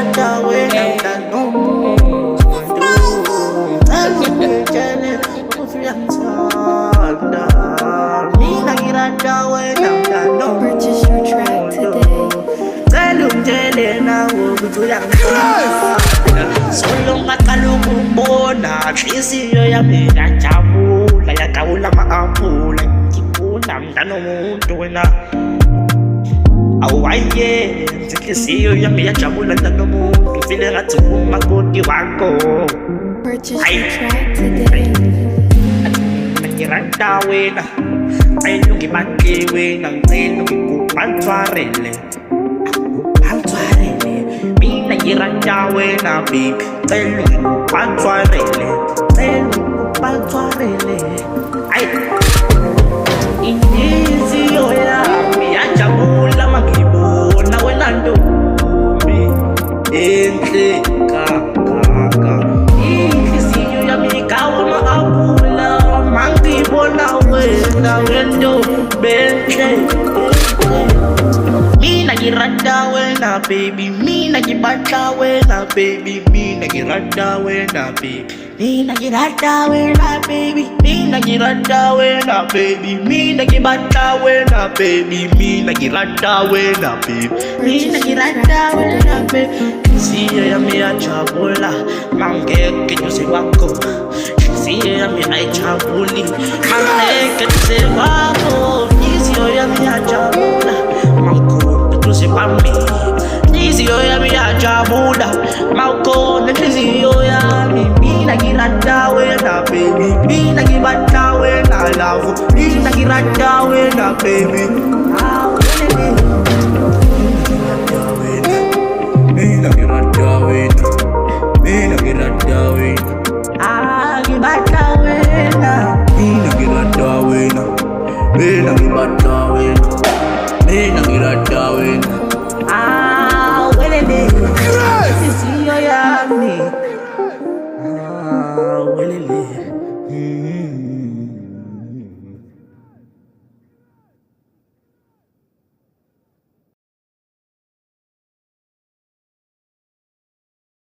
ngirata wena mntanomuntu ngitshele ukuthi uyangithanda mina ngirata wena mntanomuntu Purchase your track today. cela ungitshele nawe ukuthi uyangithanda solo ngaqala ukubona inhliziyo yami yajabula yagawula ama-aphula ngifuna mntanomuntu wena awayenza inhliziyo yami yajabula mntanomuntu vile ngathi umakoti wakho Purchase your track today. ngirata wena cela ungibatle wena ngicela ungikuphanthwarele mina ngirata wena baby cela ungikuphanthwarele ayi inhliziyo yami yajabula mangibona wena ntombi enhle kangaka inhliziyo yami igawa ama-aphula mangibona wena wentombi enhle mina ngirata wena baby mina ngibatla wena baby mina ngirata wena baby mina ngirata wena baby mina ngirata wena baby mina ngibatla wena baby mina ngirata wena baby mina ngirata wena baby inhliziyo yami yajabula mangeke duze kwakho inhliziyo yami ayijabuli mangeke duze kwakho inhliziyo yami yajabula duze kwami inhliziyo yami yajabula mawukhona inhliziyo yami mina ngirata wena baby mina ngibatla wena love mina ngirata wena baby